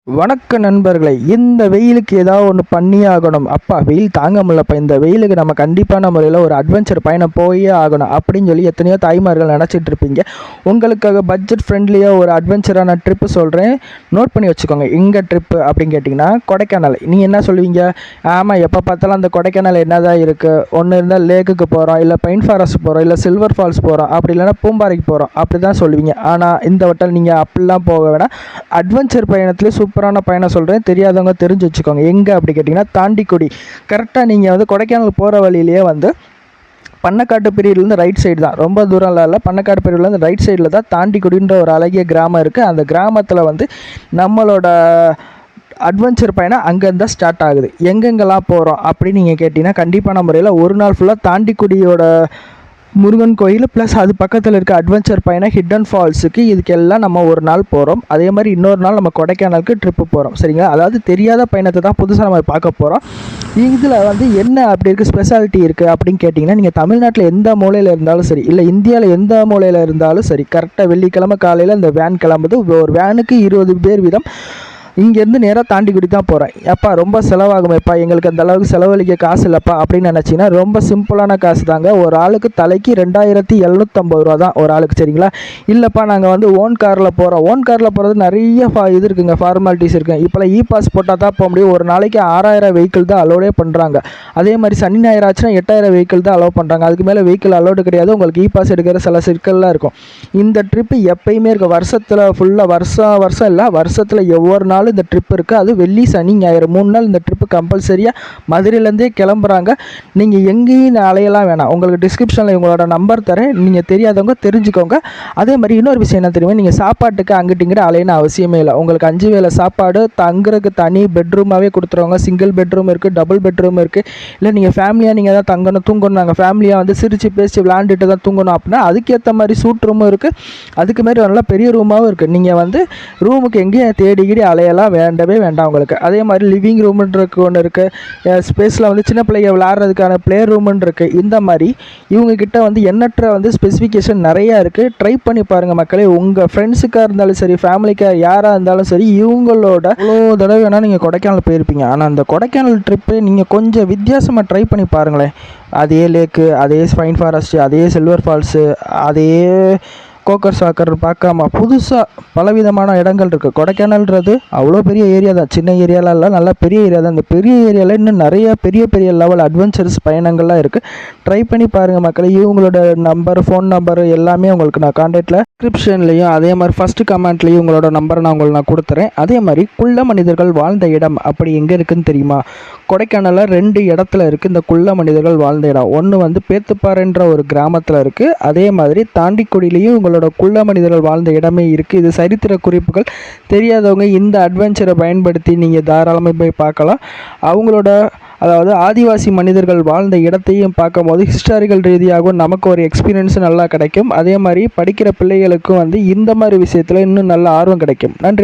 வணக்க நண்பர்களே, இந்த வெயிலுக்கு ஏதாவது ஒன்று பண்ணியே ஆகணும். அப்பா வெயில் தாங்க முடியலப்பா, இந்த வெயிலுக்கு நம்ம கண்டிப்பான முறையில் ஒரு அட்வென்ச்சர் பயணம் போயே ஆகணும் அப்படின்னு சொல்லி எத்தனையோ தாய்மார்கள் நினச்சிட்டு இருப்பீங்க. உங்களுக்காக பட்ஜெட் ஃப்ரெண்ட்லியாக ஒரு அட்வென்ச்சரான ட்ரிப்பு சொல்கிறேன், நோட் பண்ணி வச்சுக்கோங்க. எங்கே ட்ரிப்பு அப்படின்னு கேட்டிங்கன்னா கொடைக்கானல். நீங்கள் என்ன சொல்லுவீங்க? ஆமாம், எப்போ பார்த்தாலும் அந்த கொடைக்கானல் என்ன தான் இருக்குது, ஒன்று இருந்தால் லேக்குக்கு போகிறோம், இல்லை பைன் ஃபாரஸ்ட் போகிறோம், இல்லை சில்வர் ஃபால்ஸ் போகிறோம், அப்படி இல்லைன்னா பூம்பாறைக்கு போகிறோம், அப்படி தான் சொல்லுவீங்க. ஆனால் இந்த வட்டம் நீங்கள் அப்படிலாம் போக வேணாம். அட்வென்ச்சர் பயணத்துலேயே சூப்பரான பயணம் சொல்கிறேன், தெரியாதவங்க தெரிஞ்சு வச்சுக்கோங்க. எங்கே அப்படி கேட்டிங்கன்னா தாண்டிக்குடி. கரெக்டாக நீங்கள் வந்து கொடைக்கானல் போகிற வழியிலேயே வந்து பண்ணக்காட்டு பிரிவிலேருந்து ரைட் சைடு தான், ரொம்ப தூரம்லாம் இல்லை, பண்ணக்காட்டு பிரிவிலேருந்து ரைட் சைடில் தான் தாண்டிக்குடின்ற ஒரு அழகிய கிராமம் இருக்குது. அந்த கிராமத்தில் வந்து நம்மளோட அட்வென்ச்சர் பயணம் அங்கேருந்து தான் ஸ்டார்ட் ஆகுது. எங்கெங்கெல்லாம் போகிறோம் அப்படின்னு நீங்கள் கேட்டிங்கன்னா கண்டிப்பான முறையில் ஒரு நாள் ஃபுல்லாக தாண்டிக்குடியோட முருகன் கோயில் ப்ளஸ் அது பக்கத்தில் இருக்க அட்வென்ச்சர் பயணம் ஹிடன் ஃபால்ஸுக்கு, இதுக்கெல்லாம் நம்ம ஒரு நாள் போகிறோம். அதே மாதிரி இன்னொரு நாள் நம்ம கொடைக்கானலுக்கு ட்ரிப்பு போகிறோம். சரிங்களா? அதாவது தெரியாத பயணத்தை தான் புதுசாக நம்ம பார்க்க போகிறோம். இதில் வந்து என்ன அப்படி இருக்குது, ஸ்பெஷாலிட்டி இருக்குது அப்படின்னு கேட்டிங்கன்னா, நீங்கள் தமிழ்நாட்டில் எந்த மூலையில் இருந்தாலும் சரி, இல்லை இந்தியாவில் எந்த மூலையில் இருந்தாலும் சரி, கரெக்டாக வெள்ளிக்கிழமை காலையில் இந்த வேன் கிளம்புது. ஒரு வேனுக்கு 20 பேர் வீதம். இங்கேருந்து நேராக தாண்டிக்குடி தான் போகிறேன். எப்பா ரொம்ப செலவாகுமேப்பா, எங்களுக்கு அந்த அளவுக்கு செலவழிக்க காசு இல்லைப்பா அப்படின்னு நினச்சிங்கன்னா ரொம்ப சிம்பிளான காசு தாங்க. ஒரு ஆளுக்கு தலைக்கு 2750 ரூபா தான் ஒரு ஆளுக்கு. சரிங்களா? இல்லைப்பா நாங்கள் வந்து ஓன் காரில் போகிறோம். ஓன் காரில் போகிறது நிறைய இது இருக்குங்க, ஃபார்மாலிட்டிஸ் இருக்குங்க. இப்போலாம் பாஸ் போட்டால் தான் போக முடியும். ஒரு நாளைக்கு 6000 வெஹிக்கிள் தான் அலோடே பண்ணுறாங்க. அதே மாதிரி சனி ஞாயிறு ஆச்சுன்னா 8000 வெஹிக்கிள் தான் அலோவ் பண்ணுறாங்க. அதுக்கு மேலே வெஹிக்கிள் அலோடு கிடையாது. உங்களுக்கு பாஸ் எடுக்கிற சில சிக்கல்லாம் இருக்கும். இந்த ட்ரிப்பு எப்பயுமே இருக்குது. வருஷத்தில் ஃபுல்லாக வருஷம் இல்லை, வருஷத்தில் ஒவ்வொரு நாள் இந்த ட்ரிப் இருக்குது. அது வெள்ளி சனி ஞாயிறு 3 நாள் இந்த ட்ரிப்பு கம்பல்சரியாக மதுரையிலேருந்தே கிளம்புறாங்க. நீங்கள் எங்கேயும் அலையெல்லாம் வேணாம். உங்களுக்கு டிஸ்கிரிப்ஷனில் உங்களோட நம்பர் தரேன், நீங்கள் தெரியாதவங்க தெரிஞ்சுக்கோங்க. அதே மாதிரி இன்னொரு விஷயம் என்ன தெரியுமா, நீங்கள் சாப்பாட்டுக்கு அங்கிட்டு இங்கிட்ட அலையணும் அவசியமே இல்லை. உங்களுக்கு 5 வேளை சாப்பாடு தங்குறதுக்கு தனி பெட்ரூமாகவே கொடுத்துருவாங்க. சிங்கிள் பெட்ரூம் இருக்குது, டபுள் பெட்ரூம் இருக்குது. இல்லை நீங்கள் ஃபேமிலியாக நீங்கள் தான் தங்கணும் தூங்கணும், நாங்கள் ஃபேமிலியாக வந்து சிரித்து பேசி விளாண்டுட்டு தான் தூங்கணும் அப்படின்னா அதுக்கேற்ற மாதிரி சூட் ரூமும் இருக்குது. அதுக்கு மாதிரி நல்லா பெரிய ரூமாகவும் இருக்குது. நீங்கள் வந்து ரூமுக்கு எங்கேயும் தேடிக்கிடி அலையலாம் வேண்டவே வேண்டாம் உங்களுக்கு. அதே மாதிரி லிவிங் ரூமுன்றது ஒன்று இருக்குது. ஸ்பேஸில் வந்து சின்ன பிள்ளைங்க விளையாடுறதுக்கான ப்ளே ரூமுன்னு இருக்குது. இந்த மாதிரி இவங்கக்கிட்ட வந்து எண்ணற்ற வந்து ஸ்பெசிஃபிகேஷன் நிறையா இருக்குது. ட்ரை பண்ணி பாருங்கள் மக்களே. உங்கள் ஃப்ரெண்ட்ஸுக்காக இருந்தாலும் சரி, ஃபேமிலிக்காக யாராக இருந்தாலும் சரி, இவங்களோட இவ்வளோ தடவை வேணால் நீங்கள் கொடைக்கானல் போயிருப்பீங்க. ஆனால் அந்த கொடைக்கானல் ட்ரிப்பு நீங்கள் கொஞ்சம் வித்தியாசமாக ட்ரை பண்ணி பாருங்களேன். அதே லேக்கு, அதே பைன் ஃபாரஸ்ட்டு, அதே சில்வர் ஃபால்ஸு, அதே கோக்கர் சாக்கர் பார்க்காம புதுசாக பலவிதமான இடங்கள் இருக்குது. கொடைக்கானல்ன்றது அவ்வளோ பெரிய ஏரியா தான், சின்ன ஏரியாலாம் இல்லை, நல்லா பெரிய ஏரியா தான். இந்த பெரிய ஏரியாவில் இன்னும் நிறைய பெரிய பெரிய லெவல் அட்வென்ச்சர்ஸ் பயணங்கள்லாம் இருக்குது. ட்ரை பண்ணி பாருங்கள் மக்களே. இவங்களோட நம்பர், ஃபோன் நம்பர் எல்லாமே உங்களுக்கு நான் கான்டாக்டில் டிஸ்கிரிப்ஷன்லேயும் அதே மாதிரி ஃபஸ்ட்டு கமெண்ட்லேயும் உங்களோட நம்பரை நான் கொடுத்துறேன். அதே மாதிரி குள்ள மனிதர்கள் வாழ்ந்த இடம் அப்படி எங்கே இருக்குதுன்னு தெரியுமா? கொடைக்கானலில் 2 இடத்துல இருக்குது இந்த குள்ள மனிதர்கள் வாழ்ந்த இடம். ஒன்று வந்து பேத்துப்பாறைன்ற ஒரு கிராமத்தில் இருக்குது. அதே மாதிரி தாண்டிக்குடியிலையும் உங்களோட குள்ள மனிதர்கள் வாழ்ந்த இடமே இருக்குது. இது சரித்திர குறிப்புகள். தெரியாதவங்க இந்த அட்வென்ச்சரை பயன்படுத்தி நீங்கள் தாராளமாக போய் பார்க்கலாம். அவங்களோட அதாவது ஆதிவாசி மனிதர்கள் வாழ்ந்த இடத்தையும் பார்க்கும்போது ஹிஸ்டாரிக்கல் ரீதியாகவும் நமக்கு ஒரு எக்ஸ்பீரியன்ஸ் நல்லா கிடைக்கும். அதே மாதிரி படிக்கிற பிள்ளைகளுக்கும் வந்து இந்த மாதிரி விஷயத்தில் இன்னும் நல்ல ஆர்வம் கிடைக்கும். நன்றி.